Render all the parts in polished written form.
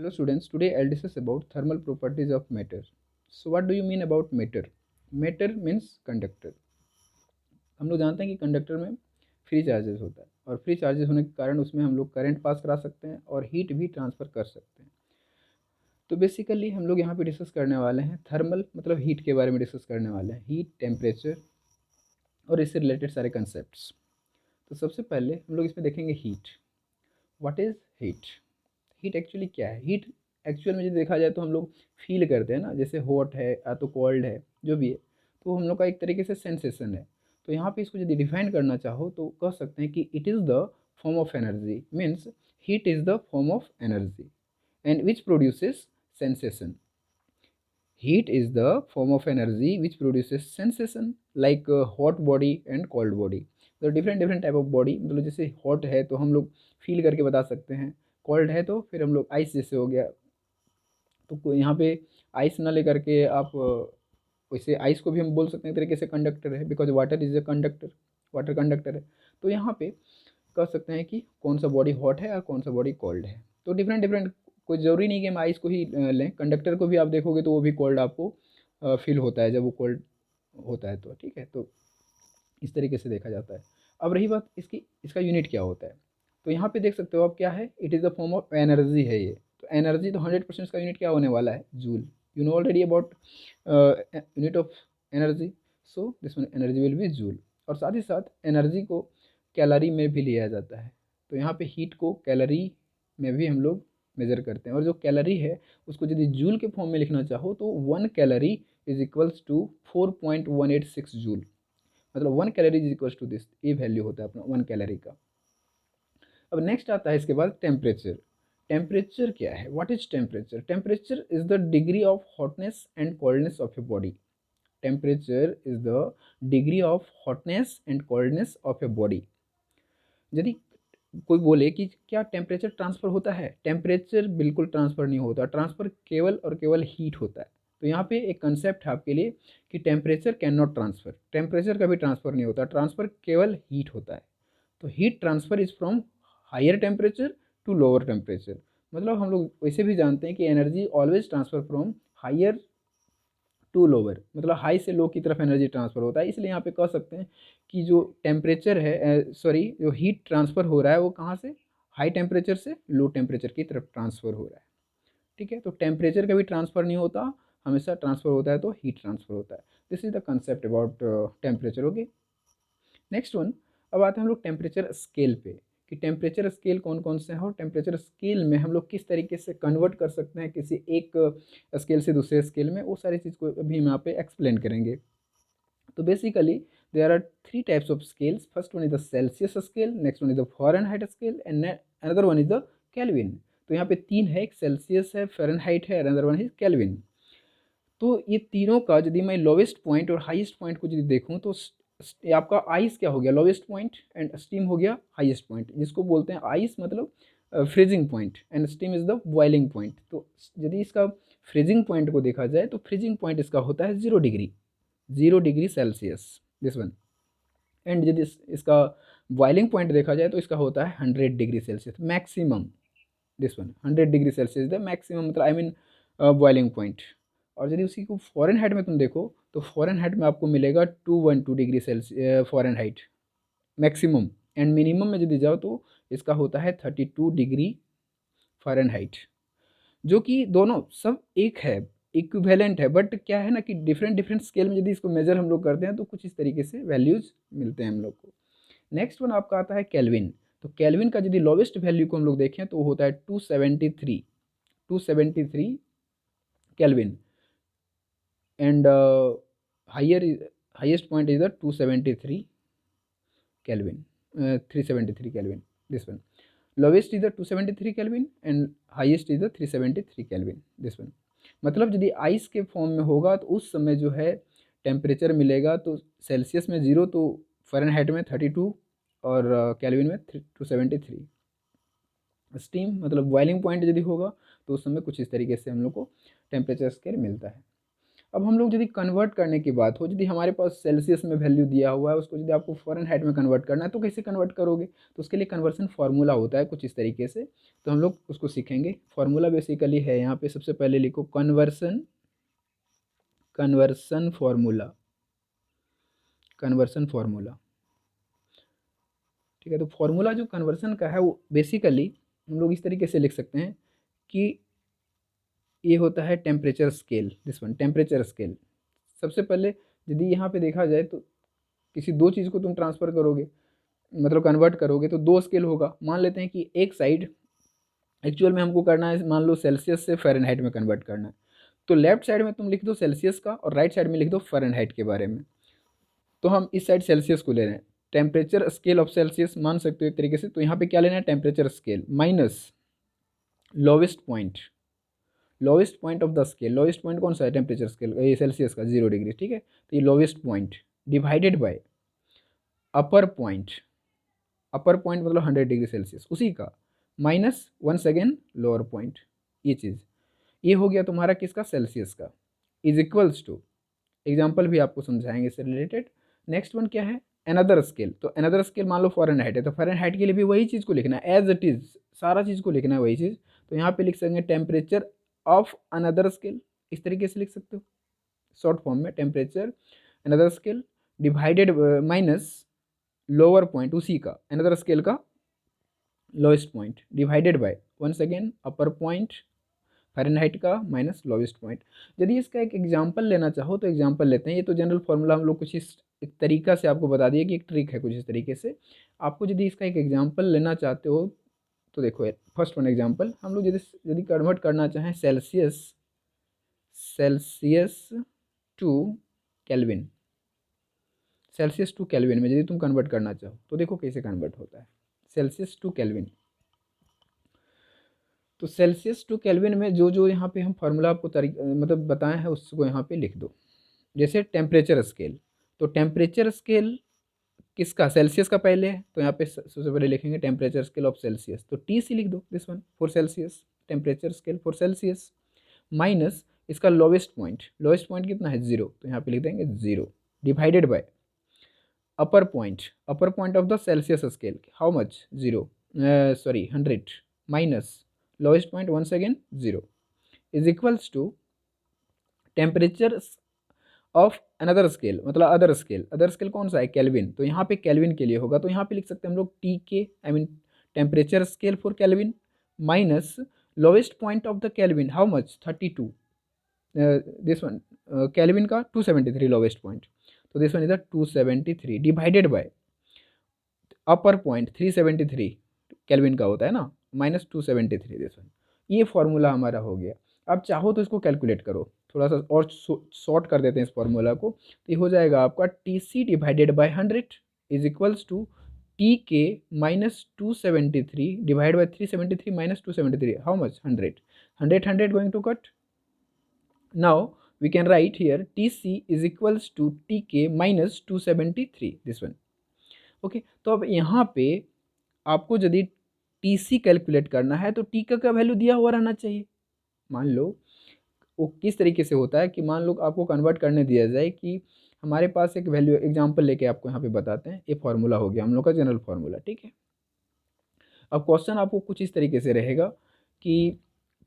Hello students, today I'll discuss about thermal properties of matter. So what do you mean about matter? Matter means conductor. हम लोग जानते हैं कि conductor में free charges होता है और फ्री चार्जेस होने के कारण उसमें हम लोग करंट पास करा सकते हैं और हीट भी ट्रांसफ़र कर सकते हैं। तो बेसिकली हम लोग यहाँ पे डिस्कस करने वाले हैं थर्मल मतलब हीट के बारे में डिस्कस करने वाले हैं, हीट, टेम्परेचर और इससे रिलेटेड सारे कंसेप्ट्स। तो सबसे पहले हम लोग इसमें देखेंगे heat. What is heat? Heat actually क्या है? हीट एक्चुअल में जो देखा जाए तो हम लोग फील करते हैं ना, जैसे हॉट है या तो कोल्ड है, जो भी है, तो हम लोग का एक तरीके से सेंसेशन है। तो यहाँ पे इसको यदि डिफाइन करना चाहो तो कह सकते हैं कि it is the form of energy, means heat is the form of energy and which produces sensation. Heat is the form of energy which produces sensation like hot body and cold body. तो different type of body, मतलब जैसे hot है तो हम लोग feel करके बता सकते हैं, cold है तो फिर हम लोग आइस जैसे हो गया। तो यहाँ पे आइस ना लेकर के आप वैसे आइस को भी हम बोल सकते हैं एक तरीके से कंडक्टर है, because water is a conductor, water conductor है। तो यहाँ पे कह सकते हैं कि कौन सा बॉडी हॉट है और कौन सा बॉडी कोल्ड है। तो डिफरेंट कोई ज़रूरी नहीं कि हम आइस को ही लें, कंडक्टर को भी आप देखोगे तो वो भी कोल्ड आपको फील होता है जब वो कोल्ड होता है। तो ठीक है, तो इस तरीके से देखा जाता है। अब रही बात इसका यूनिट क्या होता है, तो यहाँ पे देख सकते हो आप क्या है, it is the form of energy है ये। तो एनर्जी तो 100% का यूनिट क्या होने वाला है, joule. You know already about unit of energy, so this one energy will be joule. और साथ ही साथ एनर्जी को कैलोरी में भी लिया जाता है। तो यहाँ पे हीट को कैलोरी में भी हम लोग मेज़र करते हैं, और जो कैलोरी है उसको यदि जूल के फॉर्म में लिखना चाहो तो 1 calorie is equals to 4.186 joule. मतलब 1 calorie is equals to this, ये वैल्यू होता है अपना 1 कैलोरी का। अब नेक्स्ट आता है इसके बाद टेम्परेचर। टेम्परेचर क्या है? What is temperature? Temperature is the degree of hotness and coldness of a body. Temperature is the degree of hotness and coldness of a body. यदि कोई बोले कि क्या टेम्परेचर ट्रांसफ़र होता है, टेम्परेचर बिल्कुल ट्रांसफ़र नहीं होता, ट्रांसफ़र केवल और केवल हीट होता है। तो यहाँ पे एक कंसेप्ट है आपके लिए कि temperature cannot transfer, temperature कभी ट्रांसफ़र नहीं होता, ट्रांसफ़र केवल हीट होता है। तो heat transfer is from higher temperature to lower temperature. मतलब हम लोग वैसे भी जानते हैं कि energy always transfer from higher to lower, मतलब हाई से लो की तरफ एनर्जी ट्रांसफ़र होता है। इसलिए यहाँ पे कह सकते हैं कि जो टेम्परेचर है, सॉरी, जो हीट ट्रांसफ़र हो रहा है वो कहाँ से, हाई टेम्परेचर से लो टेम्परेचर की तरफ ट्रांसफ़र हो रहा है। ठीक है, तो टेम्परेचर कभी ट्रांसफ़र नहीं होता, हमेशा ट्रांसफ़र होता है तो हीट ट्रांसफ़र होता है। This is the concept about temperature. Okay, next one. अब आते हैं हम लोग टेम्परेचर स्केल पे, कि टेम्परेचर स्केल कौन कौन से हैं और टेम्परेचर स्केल में हम लोग किस तरीके से कन्वर्ट कर सकते हैं किसी एक स्केल से दूसरे स्केल में, वो सारी चीज़ को अभी हम यहाँ पे एक्सप्लेन करेंगे। तो basically there are 3 types of scales. First one is the Celsius scale, next one is the Fahrenheit scale and another one is the Kelvin. तो यहाँ पे 3 है, एक सेल्सियस है, फ़ारेनहाइट है, अनदर वन इज केल्विन। तो ये तीनों का यदि मैं लोवेस्ट पॉइंट और हाईएस्ट पॉइंट को यदि देखूँ तो ये आपका आइस क्या हो गया, लोवेस्ट पॉइंट, एंड स्टीम हो गया हाईएस्ट पॉइंट, जिसको बोलते हैं आइस मतलब freezing point and steam is the boiling point. तो यदि इसका फ्रीजिंग पॉइंट को देखा जाए तो फ्रीजिंग पॉइंट इसका होता है 0 degree, 0 degree Celsius, this one. And यदि इसका बॉइलिंग पॉइंट देखा जाए तो इसका होता है 100 degree Celsius maximum, this one 100 degree Celsius the maximum, मतलब आई मीन बॉइलिंग पॉइंट। और यदि उसी को फॉरेन हाइट में तुम देखो तो फॉरेन हाइट में आपको मिलेगा 212 degree Celsius foreign height maximum, and minimum में यदि जाओ तो इसका होता है 32 डिग्री फॉरेन हाइट। जो कि दोनों सब एक है, इक्विवेलेंट है, बट क्या है ना कि डिफरेंट डिफरेंट स्केल में यदि इसको मेजर हम लोग करते हैं तो कुछ इस तरीके से वैल्यूज़ मिलते हैं हम लोग को। नेक्स्ट वन आपका आता है केल्विन। तो केल्विन का यदि लोवेस्ट वैल्यू को हम लोग देखें तो वो होता है 273, 273 kelvin, and higher highest point is the 273 kelvin, 373 kelvin, this one. Lowest is the 273 kelvin and highest is the 373 kelvin, this one. मतलब यदि आइस के फॉर्म में होगा तो उस समय जो है टेम्परेचर मिलेगा तो सेल्सियस में 0, तो फ़ारेनहाइट में 32 और केल्विन में 273। स्टीम मतलब बॉइलिंग पॉइंट यदि होगा तो उस समय कुछ इस तरीके से हम लोग को टेम्परेचर स्केल मिलता है। अब हम लोग यदि कन्वर्ट करने की बात हो, यदि हमारे पास सेल्सियस में वैल्यू दिया हुआ है, उसको यदि आपको फ़ारेनहाइट में कन्वर्ट करना है तो कैसे कन्वर्ट करोगे? तो उसके लिए कन्वर्सन फार्मूला होता है कुछ इस तरीके से, तो हम लोग उसको सीखेंगे। फार्मूला बेसिकली है यहाँ पे, सबसे पहले लिखो कन्वर्सन फार्मूला, कन्वर्सन फार्मूला, ठीक है। तो फार्मूला जो कन्वर्सन का है वो बेसिकली हम लोग इस तरीके से लिख सकते हैं कि ये होता है temperature scale, this one temperature scale. सबसे पहले यदि यहाँ पे देखा जाए तो किसी दो चीज़ को तुम ट्रांसफ़र करोगे, मतलब कन्वर्ट करोगे, तो दो स्केल होगा। मान लेते हैं कि एक साइड एक्चुअल में हमको करना है, मान लो सेल्सियस से फ़ारेनहाइट में कन्वर्ट करना है, तो लेफ्ट साइड में तुम लिख दो सेल्सियस का और राइट साइड में लिख दो फ़ारेनहाइट के बारे में। तो हम इस साइड सेल्सियस को ले रहे हैं, टेम्परेचर स्केल ऑफ सेल्सियस मान सकते हो एक तरीके से। तो यहाँ पे क्या लेना है, temperature scale minus lowest point, lowest point of the scale. Lowest point कौन सा है, टेम्परेचर स्केल ये सेल्सियस का 0 डिग्री, ठीक है। तो ये lowest point divided by upper point, upper point मतलब 100 डिग्री सेल्सियस उसी का, minus once again lower point. ये चीज़, ये हो गया तुम्हारा किसका, सेल्सियस का, इज इक्वल्स टू, एग्जाम्पल भी आपको समझाएंगे इससे रिलेटेड। नेक्स्ट वन क्या है, अनदर स्केल। तो अनदर स्केल मान लो फ़ारेनहाइट है, तो फ़ारेनहाइट के लिए भी वही चीज़ को लिखना है, एज इट इज़ सारा चीज़ को लिखना है वही चीज़। तो यहाँ पे लिख सकते हैं टेम्परेचर ऑफ अनदर स्केल, इस तरीके से लिख सकते हो शॉर्ट फॉर्म में, temperature another scale divided minus lower point उसी का, अनदर स्केल का lowest point divided by once again upper point Fahrenheit का माइनस लोवेस्ट पॉइंट। यदि इसका एक एग्जांपल लेना चाहो तो एग्जांपल लेते हैं। ये तो जनरल फार्मूला हम लोग कुछ इस एक तरीका से आपको बता दिए कि एक ट्रिक है कुछ इस तरीके से। आपको यदि इसका एक एग्जांपल लेना चाहते हो तो देखो फर्स्ट वन एग्जांपल, हम लोग यदि यदि कन्वर्ट करना चाहें Celsius, Celsius to kelvin, Celsius to kelvin में यदि तुम कन्वर्ट करना चाहो तो देखो कैसे कन्वर्ट होता है सेल्सियस टू केल्विन। तो सेल्सियस टू केल्विन में जो जो यहाँ पे हम फार्मूला आपको मतलब बताए हैं उसको यहाँ पे लिख दो। जैसे टेम्परेचर स्केल, तो टेम्परेचर स्केल किसका, सेल्सियस का पहले है, तो यहाँ पे सबसे पहले लिखेंगे टेम्परेचर स्केल ऑफ सेल्सियस, तो टी सी लिख दो, this one for Celsius, temperature scale for Celsius, minus इसका लोवेस्ट पॉइंट, लोवेस्ट पॉइंट कितना है 0, तो यहाँ पे लिख देंगे 0 divided by upper point, upper point of the Celsius scale how much 0, sorry 100 minus lowest point once again 0 is equals to temperature of another scale, मतलब other scale, other scale कौन सा है, केल्विन, तो यहाँ पे केल्विन के लिए होगा, तो यहाँ पे लिख सकते हैं हम लोग टी के, आई mean temperature scale for kelvin, minus lowest point of the kelvin how much 32, this one kelvin का 273 लोवेस्ट पॉइंट, तो this one is the 273 divided by upper point 373 kelvin का होता है ना, माइनस 273 दिस वन। ये formula हमारा हो गया। अब चाहो तो इसको कैलकुलेट करो, थोड़ा सा और शॉर्ट कर देते हैं इस फॉर्मूला को, तो ये हो जाएगा आपका T C divided by 100 is equals to T K minus 273 divide by 373 minus 273 how much 100, 100 100 going to cut, now we can write here Tc is equals to Tk minus 273 this one, okay. तो अब यहाँ पे आपको यदि T C calculate करना है तो T का वैल्यू दिया हुआ रहना चाहिए। मान लो वो किस तरीके से होता है कि मान लो आपको कन्वर्ट करने दिया जाए कि हमारे पास एक वैल्यू, एग्जांपल लेके आपको यहाँ पे बताते हैं, ये फार्मूला हो गया हम लोग का जनरल फार्मूला, ठीक है। अब क्वेश्चन आपको कुछ इस तरीके से रहेगा कि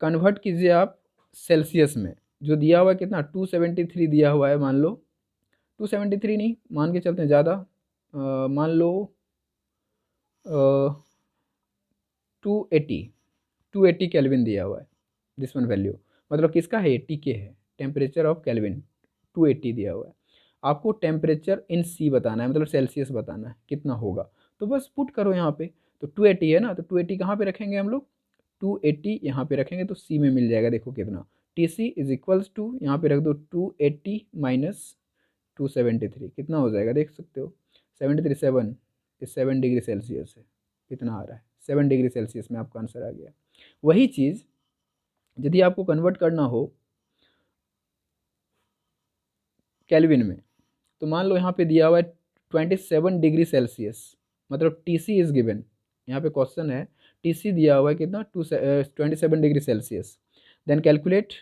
कन्वर्ट कीजिए आप सेल्सियस में, जो दिया हुआ है कितना 273 दिया हुआ है, मान लो 273 नहीं, मान के चलते हैं ज़्यादा, मान लो 280, 280 केल्विन दिया हुआ है, दिस वन वैल्यू, मतलब किसका है, टी के है, टेम्परेचर ऑफ केल्विन 280 दिया हुआ है। आपको टेम्परेचर इन सी बताना है, मतलब सेल्सियस बताना है कितना होगा, तो बस पुट करो यहाँ पे। तो 280 है ना, तो 280 कहाँ पे रखेंगे हम लोग, 280 यहाँ पे रखेंगे तो सी में मिल जाएगा, देखो कितना, T C is equals to यहाँ पे रख दो 280 माइनस 273 कितना हो जाएगा, देख सकते हो 73 7, ये 7 डिग्री सेल्सियस है, कितना आ रहा है 7 डिग्री सेल्सियस में आपका आंसर आ गया। वही चीज़ यदि आपको कन्वर्ट करना हो केल्विन में, तो मान लो यहाँ पे दिया हुआ है 27 डिग्री सेल्सियस, मतलब टी सी इज गिवन, यहाँ पे क्वेश्चन है टी सी दिया हुआ है कितना 27 degree Celsius, then calculate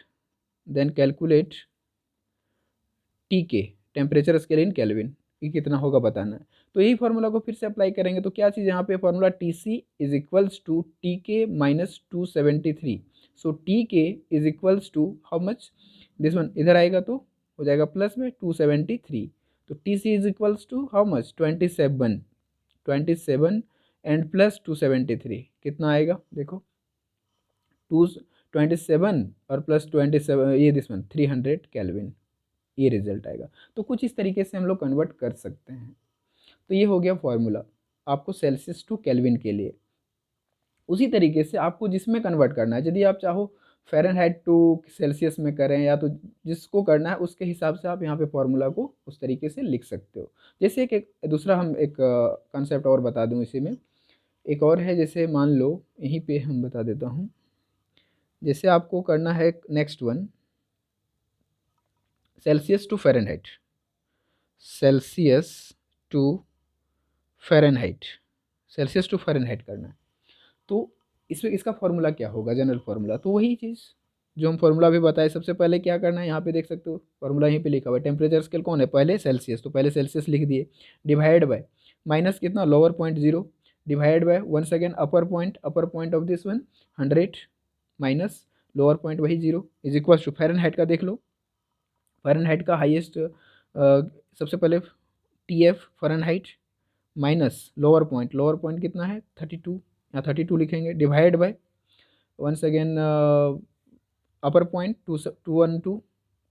T K, temperature scale in kelvin, ये कितना होगा बताना है। तो यही फार्मूला को फिर से अप्लाई करेंगे, तो क्या चीज़ यहाँ पे formula T C is equals to T K minus 273। So T K is equals to how much, this one इधर आएगा तो हो जाएगा प्लस में 273। तो T C is equals to how much 27 and plus 273 कितना आएगा देखो, 227 और प्लस 27 ये दिस वन 300 केल्विन, ये रिजल्ट आएगा। तो कुछ इस तरीके से हम लोग कन्वर्ट कर सकते हैं। तो ये हो गया फॉर्मूला आपको सेल्सियस टू केल्विन के लिए। उसी तरीके से आपको जिसमें कन्वर्ट करना है, यदि आप चाहो फ़ारेनहाइट टू सेल्सियस में करें या तो जिसको करना है उसके हिसाब से आप यहाँ पे फॉर्मूला को उस तरीके से लिख सकते हो। जैसे एक दूसरा हम एक कंसेप्ट और बता दूँ इसी में, एक और है, जैसे मान लो यहीं पे हम बता देता हूँ, जैसे आपको करना है next one Celsius to Fahrenheit, Celsius to Fahrenheit, Celsius to Fahrenheit करना है। तो इसमें इसका फॉर्मूला क्या होगा, जनरल फार्मूला, तो वही चीज़ जो हम फार्मूला भी बताए। सबसे पहले क्या करना है, यहाँ पे देख सकते हो फार्मूला यहीं पे लिखा हुआ है, टेम्परेचर स्केल कौन है पहले सेल्सियस, तो पहले सेल्सियस लिख दिए, डिवाइड बाय माइनस कितना lower point 0, divide by once again upper point of this one 100 minus lower point वही 0 इज इक्वल टू फ़ारेनहाइट का देख लो, फ़ारेनहाइट का हाईएस्ट सबसे पहले T F Fahrenheit minus lower point कितना है 32, यहाँ 32 लिखेंगे, divide by once again upper point 212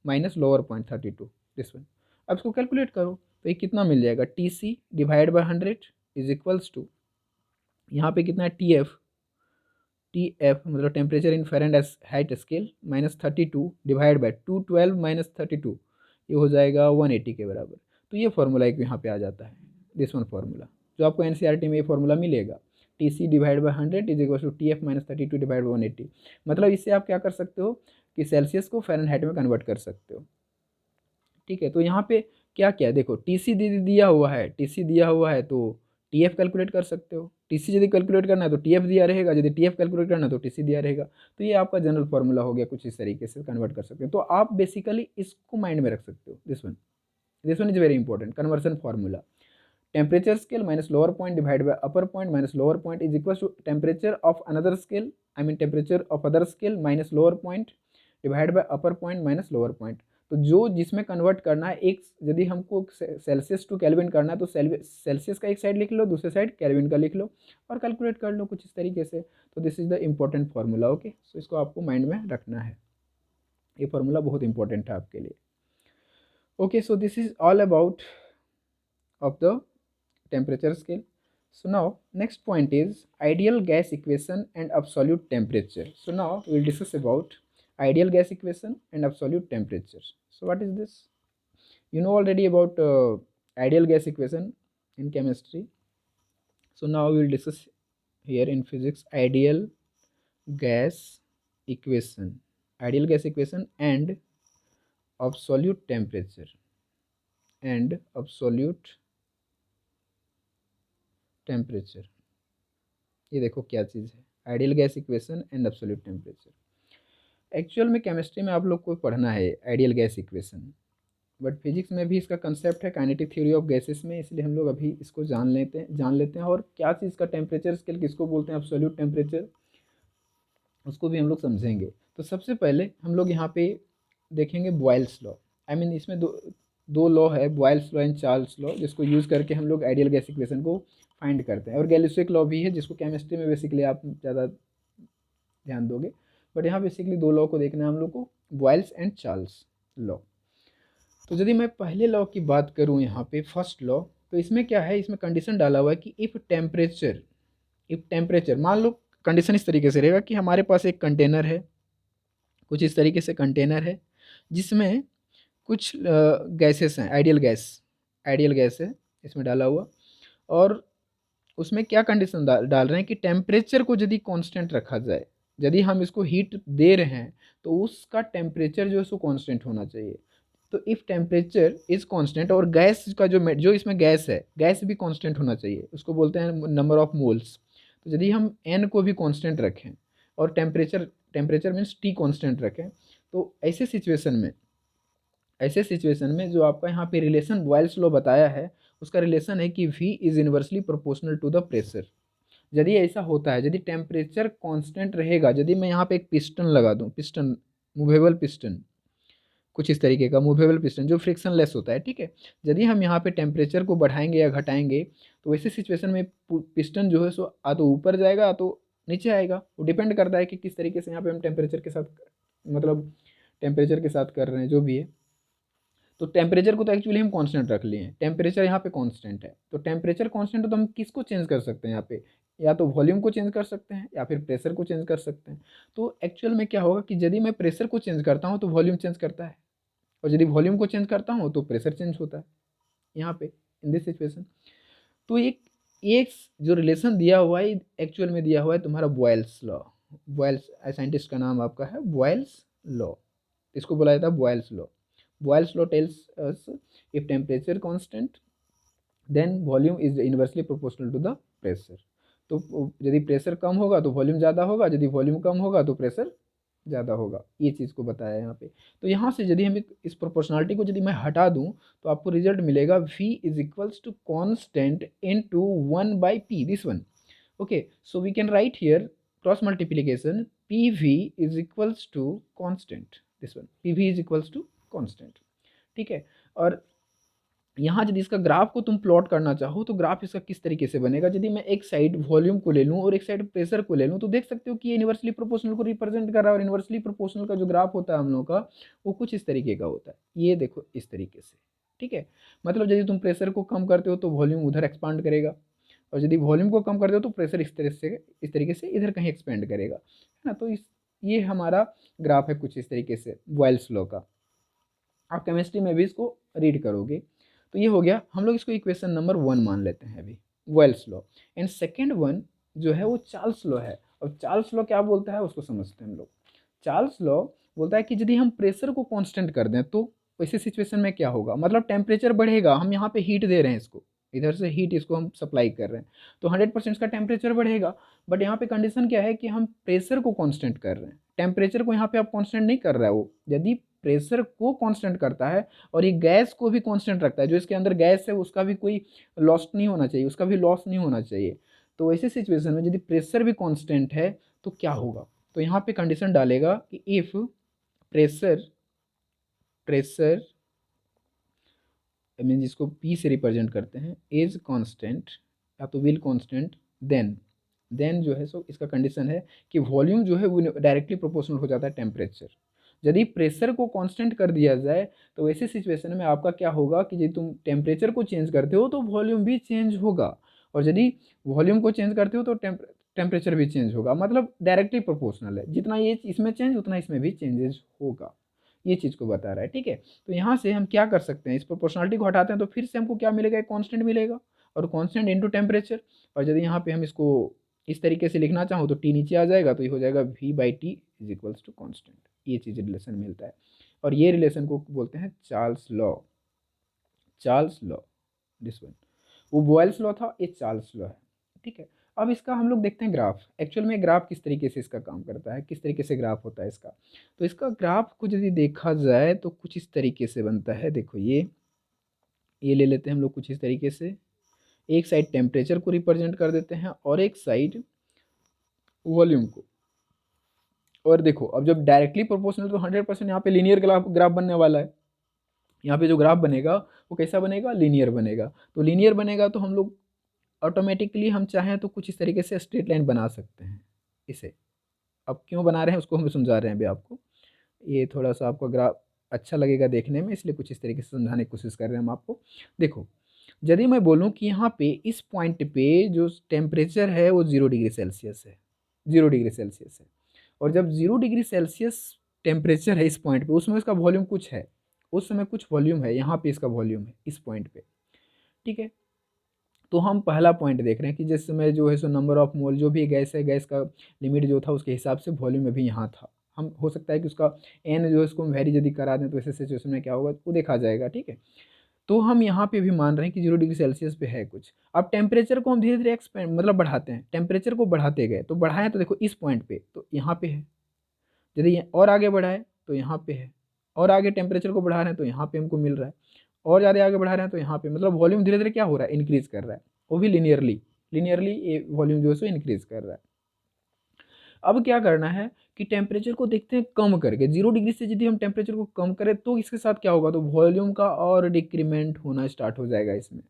minus lower point 32 this one. अब इसको कैलकुलेट करो तो ये कितना मिल जाएगा, T C divide by 100 is equals to यहाँ पे कितना है टी एफ मतलब temperature in Fahrenheit scale minus 32 divide by 212 minus 32, ये हो जाएगा 180 के बराबर। तो ये फार्मूला एक यहाँ पे आ जाता है, दिस वन फार्मूला जो आपको एनसीईआरटी में ये फार्मूला मिलेगा, T C divide by 100 is equal to T F minus 32 divide by 180। मतलब इससे आप क्या कर सकते हो कि सेल्सियस को फ़ारेनहाइट में कन्वर्ट कर सकते हो। ठीक है, तो यहाँ पे क्या क्या देखो, टी सी दिया हुआ है, टी सी दिया हुआ है तो टी एफ कैलकुलेट कर सकते हो, टी सी यदि कैलकुलेट करना है तो टी एफ दिया रहेगा, यदि टी एफ कैलकुलेट करना है तो टी सी दिया रहेगा। तो ये आपका जनरल फार्मूला हो गया, कुछ इस तरीके से कन्वर्ट कर सकते हो। तो आप बेसिकली इसको माइंड में रख सकते हो, this one is very important conversion formula, temperature scale minus lower point divided by upper point minus lower point is equal to temperature of another scale, I mean temperature of other scale minus lower point divided by upper point minus lower point. तो जो जिसमें convert करना है, एक यदि हमको Celsius to kelvin करना है तो सेल्सियस का एक साइड लिख लो, दूसरे साइड केल्विन का लिख लो और कैलकुलेट कर लो कुछ इस तरीके से। तो this is the important formula, okay. So इसको आपको माइंड में रखना है, ये फार्मूला बहुत इंपॉर्टेंट है आपके लिए। Okay, so this is all about of the temperature scale. So now next point is ideal gas equation and absolute temperature. So now we will discuss about ideal gas equation and absolute temperature. So what is this? You know already about ideal gas equation in chemistry. So now we will discuss here in physics ideal gas equation, and absolute temperature and absolute temperature. ये देखो क्या चीज़ है, ideal gas equation and absolute temperature. Actual में chemistry में आप लोग को पढ़ना है ideal gas equation, but physics में भी इसका कंसेप्ट है काइनेटिक थ्योरी ऑफ गैसेस में, इसलिए हम लोग अभी इसको जान लेते हैं। और क्या चीज़ का टेम्परेचर स्केल किसको बोलते हैं, एब्सोल्यूट टेम्परेचर, उसको भी हम लोग समझेंगे। तो सबसे पहले हम लोग यहाँ पे देखेंगे बॉयल्स लॉ, आई मीन इसमें दो लॉ है, Boyle's law and Charles law, जिसको यूज़ करके हम लोग आइडियल गैस इक्वेशन को फाइंड करते हैं। और गैलिलियो लॉ भी है, जिसको केमिस्ट्री में बेसिकली आप ज़्यादा ध्यान दोगे, बट यहाँ बेसिकली दो लॉ को देखना है हम लोग को, बॉयल्स एंड चार्ल्स लॉ। तो यदि मैं पहले लॉ की बात करूँ यहाँ पे फर्स्ट लॉ, तो इसमें क्या है, इसमें कंडीशन डाला हुआ है कि इफ़ टेम्परेचर मान लो कंडीशन इस तरीके से रहेगा कि हमारे पास एक कंटेनर है, कुछ इस तरीके से कंटेनर है जिसमें कुछ गैसेस हैं, आइडियल गैस है इसमें डाला हुआ, और उसमें क्या कंडीशन डाल रहे हैं कि टेम्परेचर को यदि कांस्टेंट रखा जाए, यदि हम इसको हीट दे रहे हैं तो उसका टेम्परेचर जो है उसको कांस्टेंट होना चाहिए। तो इफ़ टेम्परेचर इज़ कांस्टेंट और गैस का जो इसमें गैस है, गैस भी कांस्टेंट होना चाहिए, उसको बोलते हैं नंबर ऑफ मोल्स। तो यदि हम एन को भी कांस्टेंट रखें और टेम्परेचर मीन्स टी कांस्टेंट रखें, तो ऐसे सिचुएशन में ऐसे सिचुएशन में जो आपका यहाँ पे रिलेशन बॉयल्स लॉ बताया है, उसका रिलेशन है कि V is inversely proportional to the pressure. यदि ऐसा होता है, यदि टेम्परेचर कांस्टेंट रहेगा, यदि मैं यहाँ पे एक पिस्टन लगा दूँ, पिस्टन, मूवेबल पिस्टन, कुछ इस तरीके का मूवेबल पिस्टन जो फ्रिक्शनलेस होता है, ठीक है। यदि हम यहाँ पे टेम्परेचर को बढ़ाएंगे या घटाएंगे, तो वैसे सिचुएशन में पिस्टन जो है सो आ तो ऊपर जाएगा, आ तो नीचे आएगा। वो डिपेंड करता है कि किस तरीके से यहाँ पे हम टेम्परेचर के साथ, मतलब टेम्परेचर के साथ कर रहे हैं, जो भी है। तो टेम्परेचर को तो एक्चुअली हम कांस्टेंट रख लिए हैं, टेम्परेचर यहाँ पे कांस्टेंट है, तो टेम्परेचर कांस्टेंट है तो हम किसको चेंज कर सकते हैं यहाँ पे, या तो वॉल्यूम को चेंज कर सकते हैं या फिर प्रेशर को चेंज कर सकते हैं। तो एक्चुअल में क्या होगा कि यदि मैं प्रेशर को चेंज करता हूँ तो वॉल्यूम चेंज करता है, और यदि वॉल्यूम को चेंज करता हूँ तो प्रेशर चेंज होता है यहाँ पे, इन दिस सिचुएशन। तो एक जो रिलेशन दिया हुआ है, एक्चुअल में दिया हुआ है तुम्हारा बॉयल्स लॉ। बॉयल्स साइंटिस्ट का नाम आपका है बॉयल्स लॉ, इसको बोला जाता है Boyle's law. Boyle's law tells us if temperature constant then volume is inversely proportional to the pressure. तो यदि प्रेशर कम होगा तो वॉल्यूम ज़्यादा होगा, यदि वॉल्यूम कम होगा तो प्रेशर ज़्यादा होगा, ये चीज़ को बताया है यहाँ पे। तो यहाँ से यदि हम इस प्रोपोर्शनलिटी को यदि मैं हटा दूँ तो आपको रिजल्ट मिलेगा V is equals to constant into 1/P, this one. Okay, so we can write here cross multiplication PV is equals to constant, this one, PV is equals to constant, ठीक है। और यहाँ यदि इसका graph को तुम plot करना चाहो तो ग्राफ इसका किस तरीके से बनेगा, यदि मैं एक साइड वॉल्यूम को ले लूँ और एक साइड प्रेशर को ले लूँ, तो देख सकते हो कि ये इन्वर्सली प्रोपोर्शनल को रिप्रेजेंट कर रहा है, और इन्वर्सली प्रोपोर्शनल का जो ग्राफ होता है हम लोग का, वो कुछ इस तरीके का होता है, ये देखो इस तरीके से, ठीक है। मतलब यदि तुम प्रेशर को कम करते हो तो वॉल्यूम उधर एक्सपांड करेगा, और यदि वॉल्यूम को कम करते हो तो प्रेशर इस तरीके से इधर कहीं एक्सपेंड करेगा, है ना। तो ये हमारा ग्राफ है कुछ इस तरीके से बॉयल्स लॉ का। आप केमिस्ट्री में भी इसको रीड करोगे। तो ये हो गया, हम लोग इसको इक्वेशन नंबर 1 मान लेते हैं अभी, Boyle's law. And second one जो है वो चार्ल्स लॉ है, और चार्ल्स लॉ क्या बोलता है उसको समझते हैं हम लोग। चार्ल्स लॉ बोलता है कि यदि हम प्रेशर को कांस्टेंट कर दें तो वैसे सिचुएशन में क्या होगा, मतलब टेम्परेचर बढ़ेगा, हम यहाँ पे हीट दे रहे हैं इसको, इधर से हीट इसको हम सप्लाई कर रहे हैं, तो 100% का टेम्परेचर बढ़ेगा। बट यहाँ पे कंडीशन क्या है कि हम प्रेशर को कांस्टेंट कर रहे हैं, टेम्परेचर को यहाँ पे आप कांस्टेंट नहीं कर रहा है वो। यदि प्रेशर को कांस्टेंट करता है और ये गैस को भी कांस्टेंट रखता है, जो इसके अंदर गैस है उसका भी कोई लॉस्ट नहीं होना चाहिए, उसका भी लॉस नहीं होना चाहिए। तो ऐसे सिचुएशन में यदि प्रेशर भी कांस्टेंट है तो क्या होगा, तो यहाँ पे कंडीशन डालेगा कि इफ प्रेशर प्रेशर मीन जिसको P से रिप्रेजेंट करते हैं, इज कांस्टेंट या तो विल कांस्टेंट, देन जो है सो इसका कंडीशन है कि वॉल्यूम जो है वो डायरेक्टली प्रोपोर्शनल हो जाता है टेम्परेचर। यदि प्रेशर को कांस्टेंट कर दिया जाए तो ऐसे सिचुएशन में आपका क्या होगा कि यदि तुम टेम्परेचर को चेंज करते हो तो वॉल्यूम भी चेंज होगा, और यदि वॉल्यूम को चेंज करते हो तो टेम्परेचर भी चेंज होगा, मतलब डायरेक्टली प्रोपोर्शनल है, जितना ये इसमें चेंज उतना इसमें भी चेंजेस होगा, ये चीज़ को बता रहा है, ठीक है। तो यहाँ से हम क्या कर सकते हैं, इस प्रोपोर्शनलिटी को हटाते हैं तो फिर से हमको क्या मिलेगा, एक कांस्टेंट मिलेगा, और कांस्टेंट इनटू टेम्परेचर। और यदि यहाँ पे हम इसको इस तरीके से लिखना चाहो तो टी नीचे आ जाएगा, तो ये हो जाएगा V/T is equals to constant, ये चीज़ रिलेशन मिलता है, और ये रिलेशन को बोलते हैं Charles law. Charles law, this one, वो बॉयल्स लॉ था, ये चार्ल्स लॉ है, ठीक है। अब इसका हम लोग देखते हैं ग्राफ, एक्चुअल में ग्राफ किस तरीके से इसका काम करता है, किस तरीके से ग्राफ होता है इसका। तो इसका ग्राफ को यदि देखा जाए तो कुछ इस तरीके से बनता है, देखो ये ले लेते हैं हम लोग कुछ इस तरीके से, एक साइड टेम्परेचर को रिप्रेजेंट कर देते हैं और एक साइड वॉल्यूम को। और देखो अब जब डायरेक्टली प्रोपोर्शनल तो 100% यहाँ पे लीनियर ग्राफ बनने वाला है, यहाँ पे जो ग्राफ बनेगा वो कैसा बनेगा, लीनियर बनेगा। तो लीनियर बनेगा तो हम लोग ऑटोमेटिकली हम चाहें तो कुछ इस तरीके से स्ट्रेट लाइन बना सकते हैं इसे। अब क्यों बना रहे हैं उसको हम समझा रहे हैं अभी आपको, ये थोड़ा सा आपको ग्राफ अच्छा लगेगा देखने में, इसलिए कुछ इस तरीके से समझाने की कोशिश कर रहे हैं हम आपको। देखो यदि मैं बोलूँ कि यहाँ पे इस पॉइंट पे जो टेम्परेचर है वो 0 डिग्री सेल्सियस है, 0 डिग्री सेल्सियस है, और जब 0 डिग्री सेल्सियस टेम्परेचर है इस पॉइंट पे, उसमें इसका वॉल्यूम कुछ है, उस समय कुछ वॉल्यूम है, यहाँ पे इसका वॉल्यूम है इस पॉइंट पे, ठीक है। तो हम पहला पॉइंट देख रहे हैं कि जिस समय जो है सो नंबर ऑफ मोल जो भी गैस है, गैस का लिमिट जो था उसके हिसाब से वॉल्यूम अभी यहाँ था। हम हो सकता है कि उसका एन जो है उसको हम वेरी यदि करा दें तो ऐसे सिचुएशन में क्या होगा वो देखा जाएगा, ठीक है। तो हम यहाँ पे भी मान रहे हैं कि 0 डिग्री सेल्सियस पे है कुछ। अब टेम्परेचर को हम धीरे धीरे एक्सपेंड मतलब बढ़ाते हैं, टेम्परेचर को बढ़ाते गए तो बढ़ाएं तो देखो इस पॉइंट पे तो यहाँ पे है, यदि और आगे बढ़ाए तो यहाँ पे है, और आगे टेम्परेचर को बढ़ा रहे हैं तो यहाँ पे हमको मिल रहा है, और ज़्यादा आगे बढ़ा रहे हैं तो यहाँ पे, मतलब वॉल्यूम धीरे धीरे क्या हो रहा है, इंक्रीज कर रहा है, वो भी लिनियरली, लिनियरली ये वॉल्यूम जो है सो इंक्रीज कर रहा है। अब क्या करना है कि टेम्परेचर को देखते हैं कम करके, 0 डिग्री से यदि हम टेम्परेचर को कम करें तो इसके साथ क्या होगा, तो वॉल्यूम का और डिक्रीमेंट होना स्टार्ट हो जाएगा इसमें।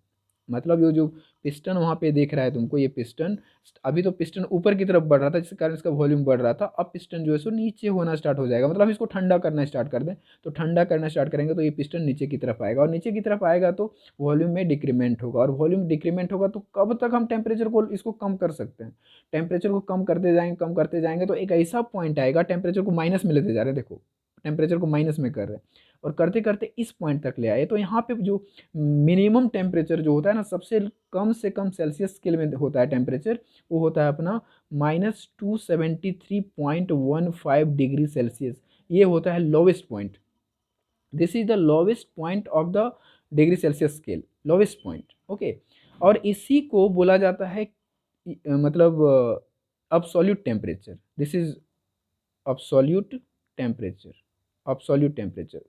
मतलब ये जो पिस्टन वहाँ पे देख रहा है तुमको, ये पिस्टन अभी तो पिस्टन ऊपर की तरफ बढ़ रहा था जिसके कारण इसका वॉल्यूम बढ़ रहा था, अब पिस्टन जो है सो नीचे होना स्टार्ट हो जाएगा। मतलब हम इसको ठंडा करना स्टार्ट कर दें, तो ठंडा करना स्टार्ट करेंगे तो ये पिस्टन नीचे की तरफ आएगा, और नीचे की तरफ आएगा तो वॉल्यूम में डिक्रीमेंट होगा, और वॉल्यूम डिक्रीमेंट होगा तो कब तक हम टेम्परेचर को इसको कम कर सकते हैं, टेम्परेचर को कम करते जाएंगे, कम करते जाएंगे तो एक ऐसा पॉइंट आएगा, टेम्परेचर को माइनस में लेते जा रहे हैं, देखो टेम्परेचर को माइनस में कर रहे हैं, और करते करते इस पॉइंट तक ले आए, तो यहाँ पे जो मिनिमम टेम्परेचर जो होता है ना, सबसे कम से कम सेल्सियस स्केल में होता है टेम्परेचर, वो होता है अपना -273.15 डिग्री सेल्सियस। ये होता है lowest point, this is the lowest point of the degree Celsius scale, lowest point, okay. और इसी को बोला जाता है मतलब absolute temperature, this is absolute temperature, absolute temperature,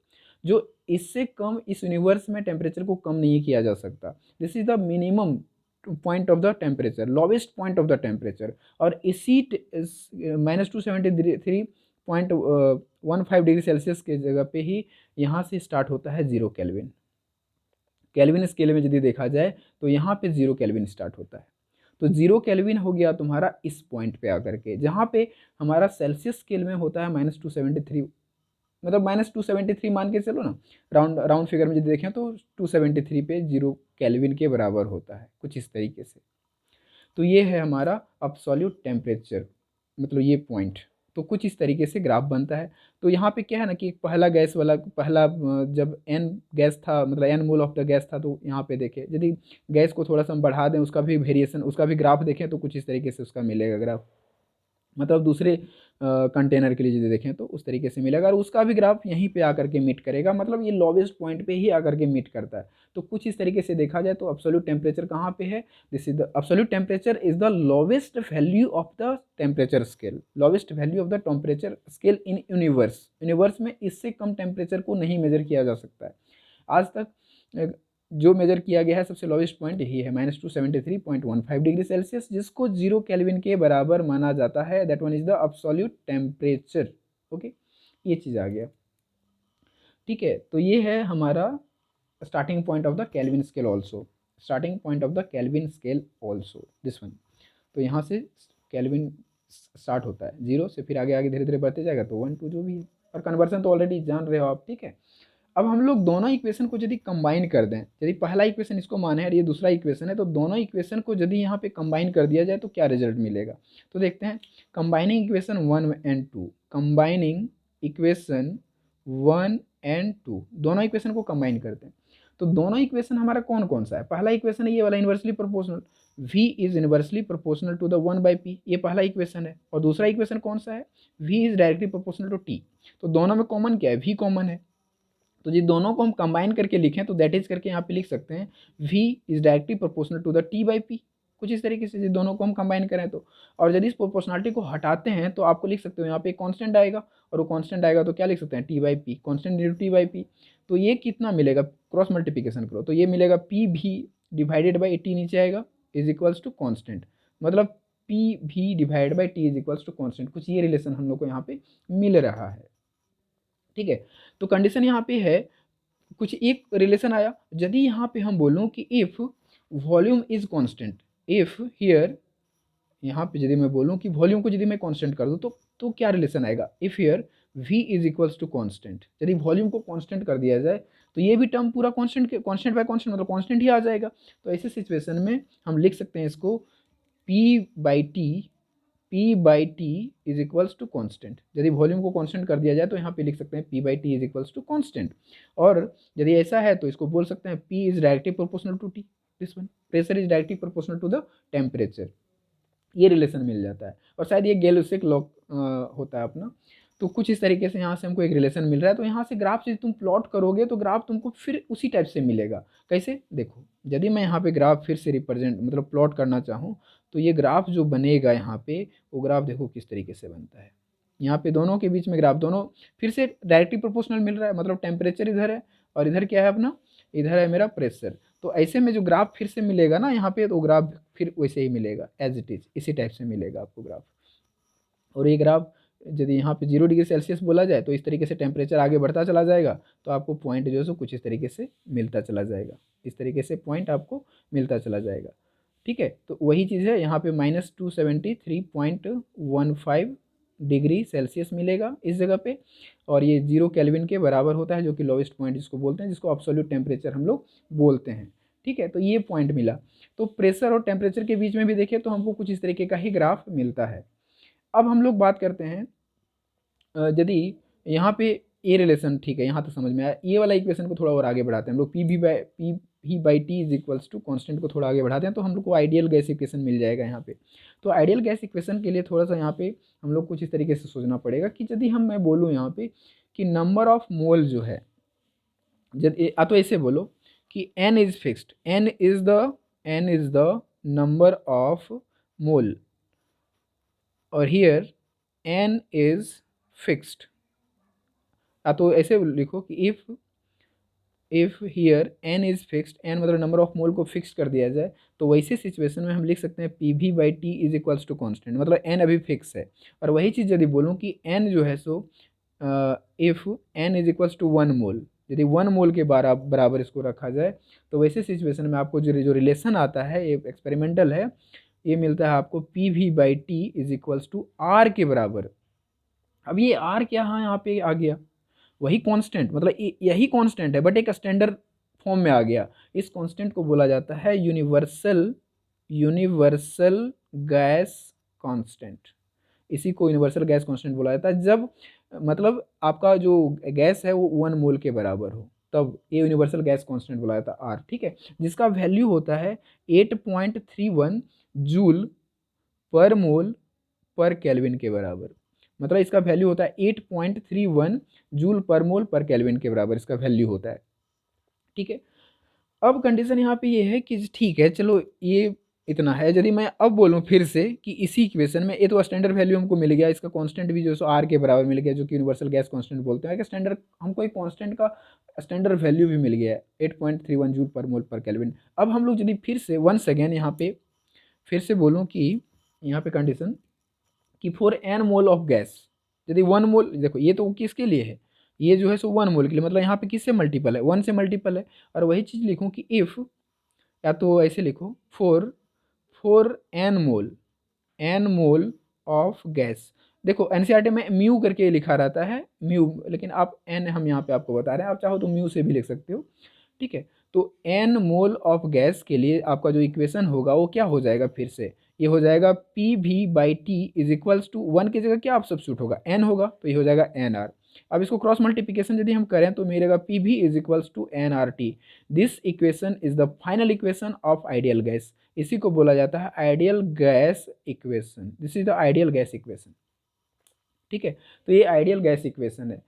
जो इससे कम इस यूनिवर्स में टेम्परेचर को कम नहीं किया जा सकता। This is the minimum point of the temperature, lowest point of the temperature, और इसी -273.15 डिग्री सेल्सियस के जगह पे ही यहाँ से स्टार्ट होता है 0 केल्विन। केल्विन स्केल में यदि देखा जाए तो यहाँ पे 0 केल्विन स्टार्ट होता है, तो 0 केल्विन हो गया तुम्हारा इस पॉइंट पे आकर के, जहाँ पे हमारा सेल्सियस स्केल में होता है -273, मतलब -273 मान के चलो ना, राउंड राउंड फिगर में यदि देखें तो 273 पे 0 केल्विन के बराबर होता है, कुछ इस तरीके से। तो ये है हमारा अब्सोल्यूट टेम्परेचर, मतलब ये पॉइंट, तो कुछ इस तरीके से ग्राफ बनता है। तो यहाँ पे क्या है ना कि पहला गैस वाला, पहला जब एन गैस था, मतलब N mole of the gas था, तो यहाँ पे देखें यदि गैस को थोड़ा सा हम बढ़ा दें, उसका भी वेरिएशन, उसका भी ग्राफ देखें तो कुछ इस तरीके से उसका मिलेगा ग्राफ, मतलब दूसरे कंटेनर के लिए यदि देखें तो उस तरीके से मिलेगा, और उसका भी ग्राफ यहीं पे आकर के मीट करेगा, मतलब ये लोवेस्ट पॉइंट पे ही आकर के मीट करता है। तो कुछ इस तरीके से देखा जाए तो अब्सोल्यूट टेम्परेचर कहाँ पे है, this is the absolute temperature is the lowest value of the temperature scale, lowest value of the temperature scale in universe, universe में इससे कम टेम्परेचर को नहीं मेजर किया जा सकता है आज तक। जो मेजर किया गया है सबसे लोवेस्ट पॉइंट यही है, -273.15 डिग्री सेल्सियस, जिसको 0 केल्विन के बराबर माना जाता है, that one is the absolute temperature, okay. ये चीज़ आ गया, ठीक है। तो ये है हमारा starting point of the kelvin scale also, starting point of the kelvin scale also this one. तो यहाँ से केल्विन स्टार्ट होता है 0 से, फिर आगे आगे धीरे धीरे बढ़ते जाएगा तो 1 2 जो भी है, और कन्वर्सन तो ऑलरेडी जान रहे हो आप, ठीक है। अब हम लोग दोनों इक्वेशन को यदि कंबाइन कर दें, यदि पहला इक्वेशन इसको माने और ये दूसरा इक्वेशन है, तो दोनों इक्वेशन को यदि यहाँ पे कंबाइन कर दिया जाए तो क्या रिजल्ट मिलेगा, तो देखते हैं। Combining equation 1 and 2, combining equation 1 and 2, दोनों इक्वेशन को कंबाइन करते हैं, तो दोनों इक्वेशन हमारा कौन कौन सा है, पहला इक्वेशन है ये वाला inversely proportional, v is inversely proportional to the 1/p, ये पहला इक्वेशन है, और दूसरा इक्वेशन कौन सा है, v is directly proportional to t। तो दोनों में कॉमन क्या है, v कॉमन है, तो जी दोनों को हम कंबाइन करके लिखें तो दैट इज करके यहाँ पे लिख सकते हैं v is directly proportional to the t/p, कुछ इस तरीके से, जी दोनों को हम कंबाइन करें तो। और यदि इस प्रोपोर्शनलिटी को हटाते हैं तो आपको लिख सकते हो यहाँ पे एक कांस्टेंट आएगा, और वो कांस्टेंट आएगा तो क्या लिख सकते हैं t/p, कांस्टेंट इंटू t/p। तो ये कितना मिलेगा, क्रॉस मल्टीप्लिकेशन करो तो ये मिलेगा p भी डिवाइडेड बाई t नीचे आएगा इज इक्वल्स टू कॉन्स्टेंट, मतलब p भी divide by t is equals to constant, कुछ ये रिलेशन हम लोग को यहाँ पे मिल रहा है, ठीक है। तो कंडीशन यहाँ पे है, कुछ एक रिलेशन आया, यदि यहाँ पे हम बोलूँ कि if volume is constant, if here, यहाँ पे यदि मैं बोलूँ कि वॉल्यूम को यदि मैं कांस्टेंट कर दूँ तो क्या रिलेशन आएगा, if here v is equals to constant, यदि वॉल्यूम को कांस्टेंट कर दिया जाए तो ये भी टर्म पूरा कांस्टेंट, कांस्टेंट बाय कांस्टेंट मतलब कांस्टेंट ही आ जाएगा। तो ऐसे सिचुएशन में हम लिख सकते हैं इसको p/t is equals to constant, यदि वॉल्यूम को कॉन्स्टेंट कर दिया जाए तो यहाँ पे लिख सकते हैं p/t is equals to constant, और यदि ऐसा है तो इसको बोल सकते हैं p is directly proportional to t, this one, pressure is directly proportional to the temperature, ये रिलेशन मिल जाता है। और शायद ये गैलोसिक लॉ होता है अपना। तो कुछ इस तरीके से यहाँ से हमको एक रिलेशन मिल रहा है, तो यहाँ से ग्राफ से तुम प्लॉट करोगे तो ग्राफ तुमको फिर उसी टाइप से मिलेगा। कैसे, देखो यदि मैं यहाँ पे ग्राफ फिर से रिप्रेजेंट मतलब प्लॉट करना चाहूँ तो ये ग्राफ जो बनेगा यहाँ पे, वो ग्राफ देखो किस तरीके से बनता है, यहाँ पे दोनों के बीच में ग्राफ दोनों फिर से डायरेक्टली प्रोपोर्शनल मिल रहा है, मतलब टेम्परेचर इधर है और इधर क्या है अपना, इधर है मेरा प्रेशर। तो ऐसे में जो ग्राफ फिर से मिलेगा ना यहाँ पे, तो ग्राफ फिर वैसे ही मिलेगा एज इट इज, इसी टाइप से मिलेगा आपको ग्राफ। और ये ग्राफ यदि यहाँ पे 0 डिग्री सेल्सियस बोला जाए तो इस तरीके से टेम्परेचर आगे बढ़ता चला जाएगा, तो आपको पॉइंट जो है सो कुछ इस तरीके से मिलता चला जाएगा, इस तरीके से पॉइंट आपको मिलता चला जाएगा। ठीक है, तो वही चीज़ है यहाँ पे -273.15 डिग्री सेल्सियस मिलेगा इस जगह पे, और ये 0 केल्विन के बराबर होता है, जो कि लोवेस्ट पॉइंट जिसको बोलते हैं, जिसको अब्सोल्यूट टेम्परेचर हम लोग बोलते हैं। ठीक है, तो ये पॉइंट मिला। तो प्रेशर और टेम्परेचर के बीच में भी देखें तो हमको कुछ इस तरीके का ही ग्राफ मिलता है। अब हम लोग बात करते हैं यदि यहाँ पे ए रिलेशन, ठीक है यहाँ तो समझ में आया, ये वाला इक्वेशन को थोड़ा और आगे बढ़ाते हैं हम लोग, P/T is equals to constant को थोड़ा आगे बढ़ाते हैं, तो हम लोग को आइडियल गैस इक्वेशन मिल जाएगा यहाँ पे। तो आइडियल गैस इक्वेशन के लिए थोड़ा सा यहाँ पे हम लोग कुछ इस तरीके से सोचना पड़ेगा कि यदि मैं बोलूँ यहाँ पे कि नंबर ऑफ मोल जो है, तो ऐसे बोलो कि n is fixed, n is the number of mole, और हियर n इज फिक्स्ड। तो ऐसे लिखो कि if here n is fixed, n मतलब नंबर ऑफ मोल को फिक्स कर दिया जाए, तो वैसे सिचुएशन में हम लिख सकते हैं Pv/T is equals to constant, मतलब n अभी फिक्स है। और वही चीज़ यदि बोलूँ कि n जो है so if n is equals to 1 mole, यदि 1 मोल के बराबर इसको रखा जाए, तो वैसे सिचुएशन में आपको जो रिलेशन आता है, ये एक्सपेरिमेंटल है, ये मिलता है आपको Pv/T is equals to R के बराबर। अब ये R क्या है यहाँ पे आ गया, वही कांस्टेंट, मतलब यही कांस्टेंट है बट एक स्टैंडर्ड फॉर्म में आ गया। इस कांस्टेंट को बोला जाता है यूनिवर्सल गैस कांस्टेंट। इसी को यूनिवर्सल गैस कांस्टेंट बोला जाता है जब मतलब आपका जो गैस है वो 1 मोल के बराबर हो, तब ये यूनिवर्सल गैस कांस्टेंट बोला जाता है R। ठीक है, जिसका वैल्यू होता है 8.31 जूल पर मोल पर केल्विन के बराबर। मतलब इसका वैल्यू होता है 8.31 जूल पर मोल पर केल्विन के बराबर इसका वैल्यू होता है। ठीक है, अब कंडीशन यहाँ पे ये है कि ठीक है चलो ये इतना है, यदि मैं अब बोलूँ फिर से कि इसी इक्वेशन में, ये तो स्टैंडर्ड वैल्यू हमको मिल गया, इसका कांस्टेंट भी जो सो R के बराबर मिल गया, जो कि यूनिवर्सल गैस कांस्टेंट बोलते हैं, कि स्टैंडर्ड हमको एक कांस्टेंट का स्टैंडर्ड वैल्यू भी मिल गया है 8.31 जूल पर मोल पर केल्विन। अब हम लोग यदि फिर से वन सेकेंड यहाँ पे फिर से बोलूँ कि यहाँ पे कंडीशन कि for n mole of gas, यदि 1 मोल, देखो ये तो किसके लिए है, ये जो है सो 1 मोल के लिए, मतलब यहाँ पे किससे मल्टीपल है, 1 से मल्टीपल है। और वही चीज़ लिखूँ कि इफ़, या तो ऐसे लिखो for n mole of gas. देखो एनसीईआरटी में म्यू करके लिखा रहता है म्यू, लेकिन आप n हम यहाँ पे आपको बता रहे हैं, आप चाहो तो म्यू से भी लिख सकते हो। ठीक है, तो n मोल ऑफ गैस के लिए आपका जो इक्वेशन होगा वो क्या हो जाएगा, फिर से ये हो जाएगा Pv/T इज इक्वल्स टू 1 की जगह क्या आप सब्स्टिट्यूट होगा, n होगा, तो ये हो जाएगा nr। अब इसको क्रॉस मल्टीप्लिकेशन यदि हम करें तो मिलेगा Pv is equals to nRT। This equation is the final equation of ideal gas. इसी को बोला जाता है ideal gas equation, this is the ideal gas equation. ठीक है, तो ये आइडियल गैस इक्वेशन है।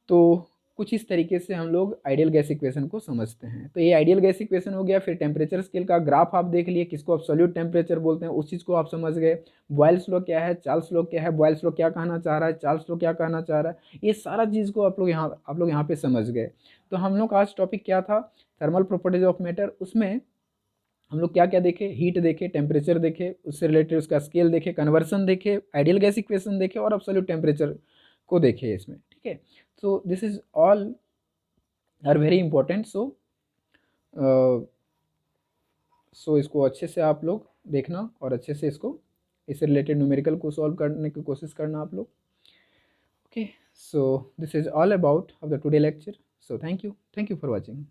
तो कुछ इस तरीके से हम लोग आइडियल गैस इक्वेशन को समझते हैं। तो ये आइडियल गैस इक्वेशन हो गया। फिर टेम्परेचर स्केल का ग्राफ आप देख लिए, किसको अब्सोल्यूट टेम्परेचर बोलते हैं, उस चीज़ को आप समझ गए। बॉयल्स लॉ क्या है, चार्ल्स लॉ क्या है, बॉयल्स लॉ क्या कहना चाह रहा है, चार्ल्स लॉ क्या कहना चाह रहा है, ये सारा चीज़ को आप लोग यहाँ पे समझ गए। तो हम लोग का आज टॉपिक क्या था, थर्मल प्रॉपर्टीज ऑफ मैटर। उसमें हम लोग क्या क्या देखे, हीट देखे, टेम्परेचर देखे, उससे रिलेटेड उसका स्केल देखे, कन्वर्सन देखे, आइडियल गैस इक्वेशन देखे, और एब्सोल्यूट टेम्परेचर को देखे इसमें। ठीक है, so this is all are very important. So इसको अच्छे से आप लोग देखना और अच्छे से इससे रिलेटेड न्यूमेरिकल को सॉल्व करने की कोशिश करना आप लोग। Okay, so this is all about of the today lecture. So thank you for watching.